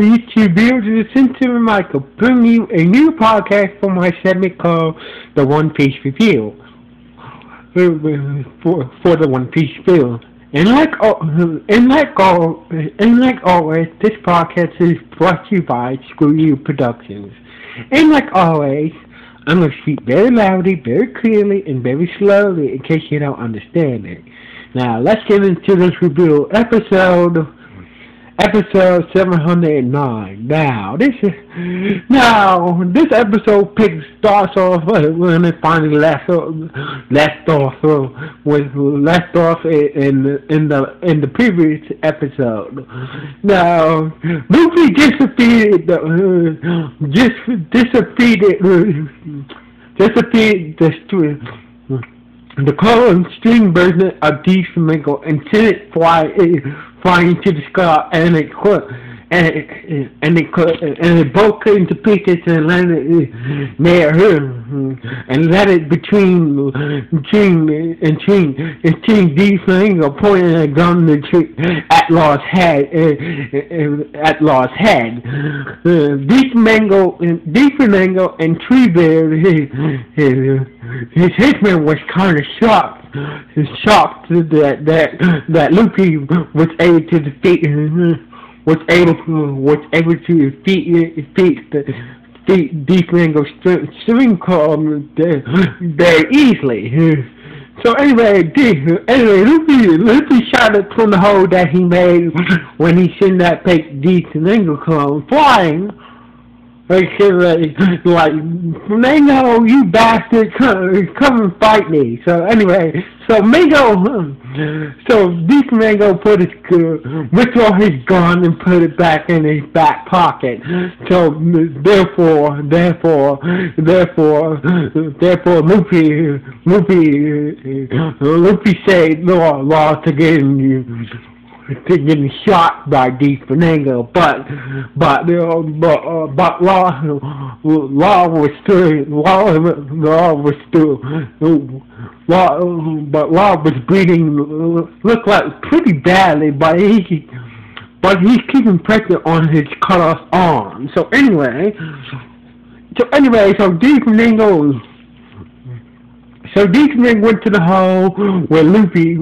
YouTube viewers, it's Cynthia Michael, bringing you a new podcast for my segment called The One Piece Review. For the One Piece Review. And like always, this podcast is brought to you by Screw You Productions. And like always, I'm going to speak very loudly, very clearly, and very slowly in case you don't understand it. Now, let's get into this review. Episode 709. Now, this episode starts off when it finally left off in the previous episode. Now, Luffy defeated the clone string version of D-Flamingo and sent it flying to the sky, and it broke into pieces and landed near her, and landed between D-Flamingo pointing a gun at Law's head. D-Flamingo and Treebeard, his hitman, was kind of shocked that Luffy was able to defeat D-Flamingo's string column very easily. So anyway, Luffy shot it from the hole that he made when he sent that fake D-Flamingo clone flying. Like, Mango, you bastard, come and fight me. So anyway, D-Flamingo withdraw his gun and put it back in his back pocket. So therefore, Luffy saved Law to getting shot by D-Flamingo, but Law was bleeding, looked like pretty badly, but he's keeping pressure on his cut off arm. So anyway, D-Flamingo went to the hole where Luffy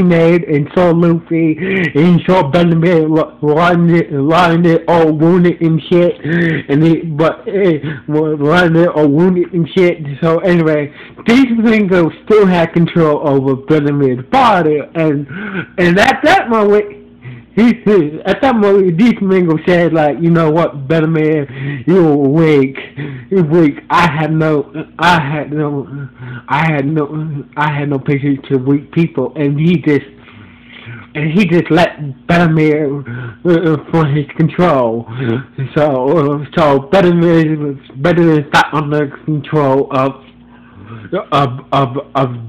made, and saw Luffy, and he saw Bellemere lying there all wounded and shit, So anyway, D-Flamingo still had control over Bellemere's body, and at that moment, D-Flamingo said, like, you know what, Bellemere, you're weak. I had no patience to weak people, and he just let Bellemere for his control. So Bellemere got under control of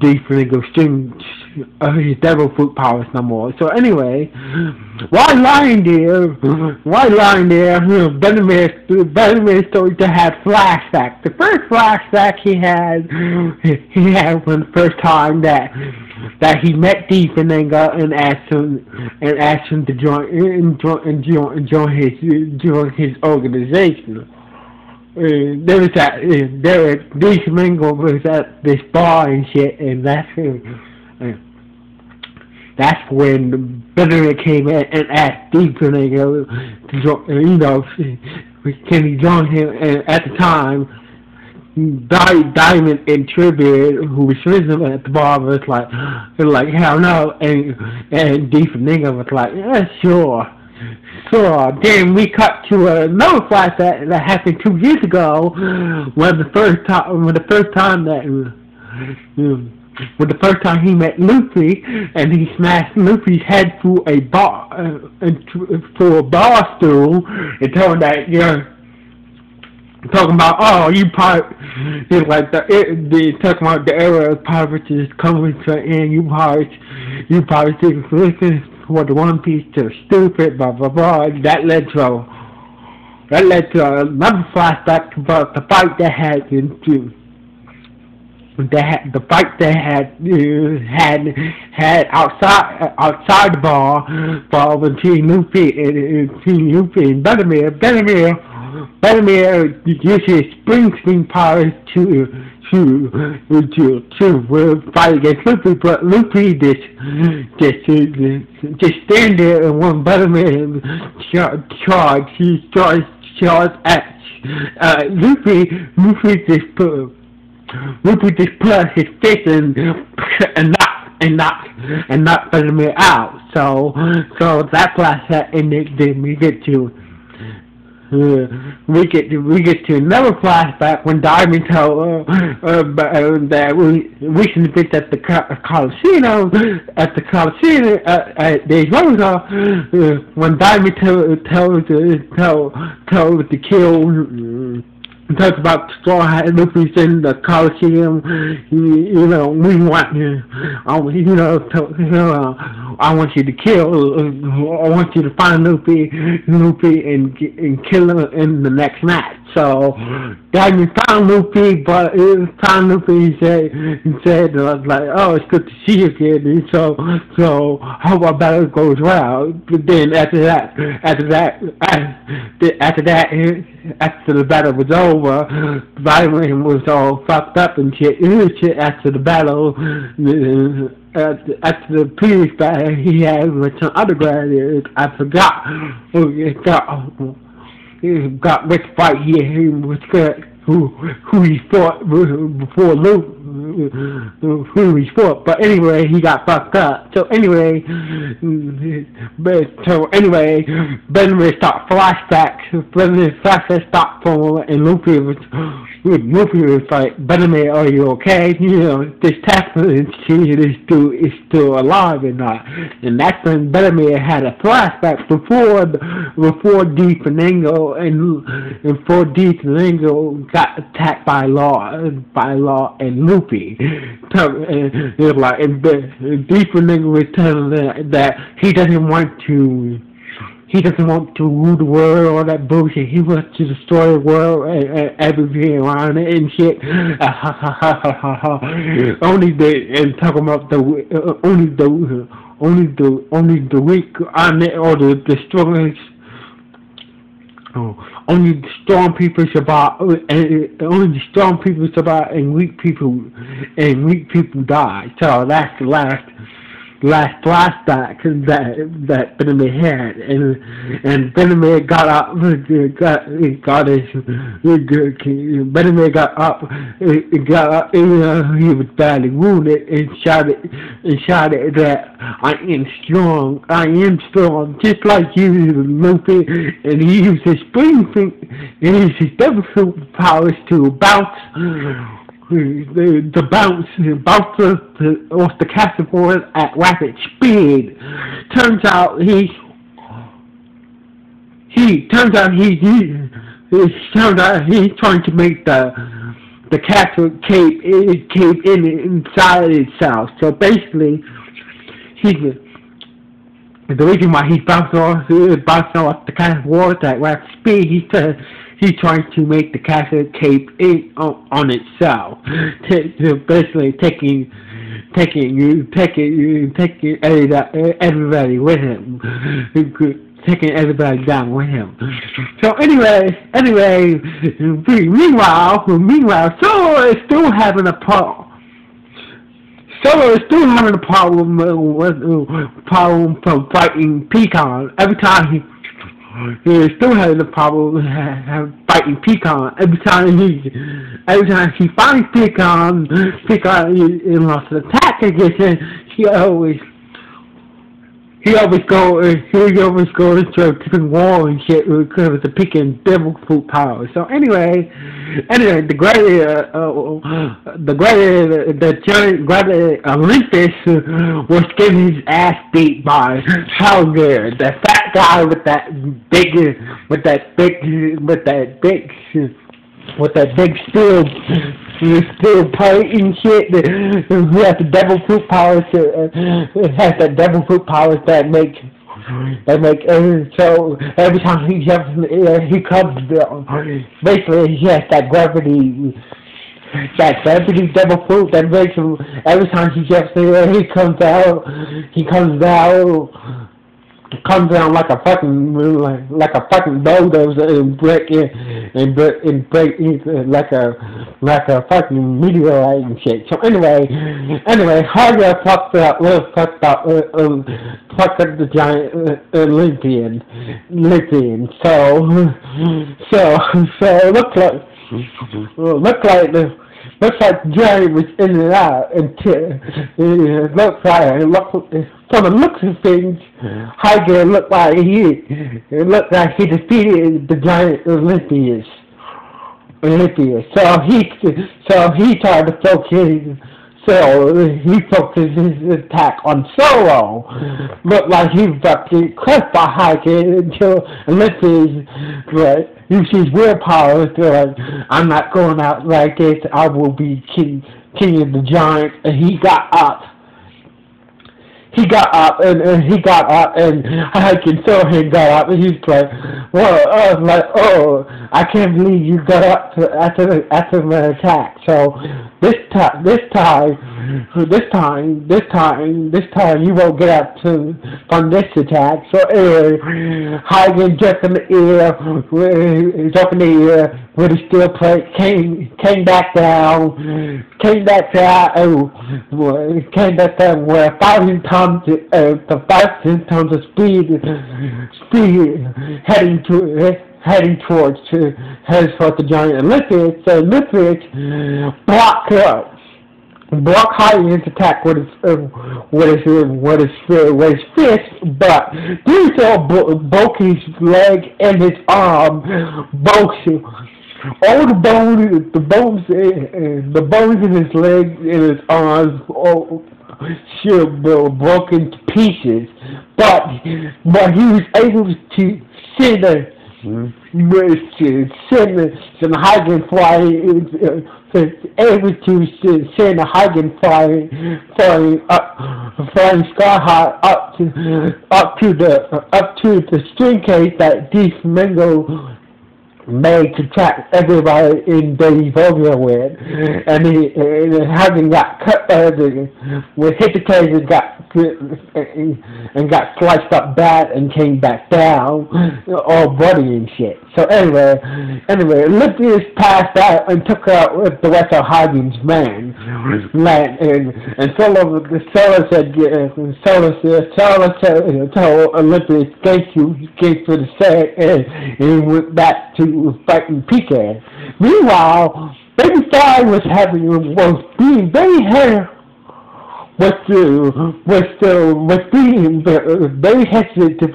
D-Flamingo's his devil fruit powers no more. So anyway, while lying there, Bellemere started to have flashbacks. The first flashback he had when the first time that he met D-Flamingo and asked him to join his organization. D-Flamingo was at this bar and shit, and that's when Bellemere came in and asked D-Flamingo to join, can he join him? And at the time, Diamond and Treebeard, who was listening at the bar, was like hell no, and D-Flamingo was like, yeah, sure. So then we cut to another flashback that happened 2 years ago, when the first time he met Luffy, and he smashed Luffy's head through a bar stool, and told him that talking about, you probably, talking about the era of pirates is coming to an end. You probably think listen for the One Piece to stupid, blah blah blah. That led to another flashback about the fight that happened the fight they had outside the bar between Luffy and Buttermilk. Buttermilk used his spring powers to fight against Luffy, but Luffy just stand there, and when Buttermilk charged at Luffy just put his fist and knocked Buttermilk out. So that flashback, and then we get to another flashback when Diamond told that we should visit at the Coliseum at Days Rosa, when Diamond told to kill. Talks about Straw Hat Luffy's in the Coliseum. We want you. I want you to kill. I want you to find Luffy and kill him in the next match. So Diamond found Luffy, but he said like, oh, it's good to see you again. And so hope our battle goes well. But then after the battle was over, Diamond was all fucked up and shit after the battle. After the previous battle he had with some other gladiators, I forgot which fight he was good, who he fought before Luke, who he fought. But anyway, he got fucked up. So anyway, Benjamin stopped flashbacks. Flashbacks stopped for, and Luffy was like, Benjamin, are you okay? This Tasman is still alive or not? And that's when Benjamin had a flashback before D. Flamingo and got attacked by Law and Luffy. And D. Flamingo was telling that he doesn't want to rule the world, all that bullshit. He wants to destroy the world and everything around it and shit. And talking about only the weak on it, or the strongest. Only the strong people survive, and weak people die. So that's the last flashback that Benjamin had, and Benjamin got up, he was badly wounded, and shouted that I am strong, just like you, Luffy, and he used his his devil fruit powers to bounce off the castle board at rapid speed. Turns out he's trying to make the castle cave in inside itself. So basically, the reason why he's bouncing off the castle walls at rapid speed, he's trying to make the castle cave in on itself. Basically taking everybody with him. Taking everybody down with him. So anyway, meanwhile, Solo is still having a problem. From fighting Pecan. Every time he still having a problem fighting Pecan. Every time he finds Pecan lost an attack against him. He always goes into a different wall and shit because of the Pecan devil fruit power. So anyway, the giant gladiator Olympus was getting his ass beat by Helger, the fat guy with that big steel plate and shit. Who has the devil fruit powers? Has that devil fruit powers that make so every time he jumps in the air, he comes down. Basically, he has that gravity that deputy devil fruit that makes him every time he gets there, he comes down like a fucking bulldozer and break like a fucking meteorite and shit. So anyway, Harga fucked up the giant Olympian. So looks like Jerry was in and out until it looks like from the looks of things, Hager looked like he defeated the giant Olympius. So he tried to focus. So he focused his attack on Solo. Looked like he was about to get crushed by Hager until Olympius used his willpower to like, I'm not going out like this. I will be king of the giants. And he got up. And I can saw him got up, and he's like, well, I was like, oh, I can't believe you got up after my attack. So this time you won't get up from this attack. So anyway, Hagen jumped in the air with his steel plate, came back down where 1,000 tons of speed heading towards the giant Olympius. So Olympius block Hagen's attack with his fist, but these broke his leg and his arm, all the bones in his leg and his arms were broken to pieces, but he was able to send Hagen flying. Able to send a Hagen flying sky high up to the string case that D. Flamingo made to track everybody in Baby Volga with, and Hagen got cut, hit the cage and got sliced up bad and came back down, all bloody and shit. So anyway, Olympius passed out and took out the rest of Hagen's men, and Solo told Olympius, thank you for the set, and he went back to fighting Pika. Meanwhile, Baby Five was being very very hesitant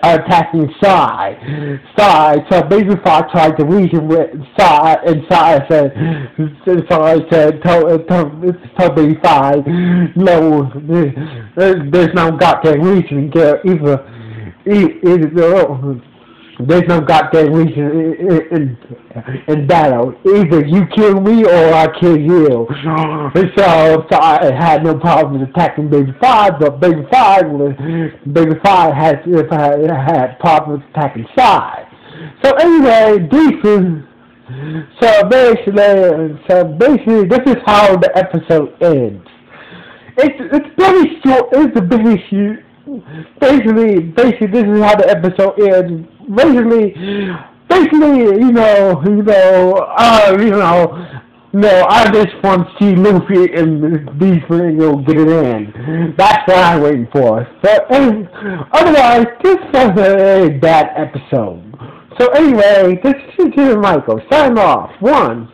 attacking Sai. So Baby Five tried to reason with Sai, and Sai told Baby Five, no, there's no goddamn reason either. There's no goddamn reason in battle. Either you kill me or I kill you. So I had no problem attacking Baby Five, but Baby Five had problems attacking Sai. So anyway, so basically, this is how the episode ends. It's very short. It's a big issue. Basically, this is how the episode ends. Basically, I just want to see Luffy and these Flamingo get it in. That's what I'm waiting for. But otherwise, this was a bad episode. So anyway, this is Michael. Sign off. 1.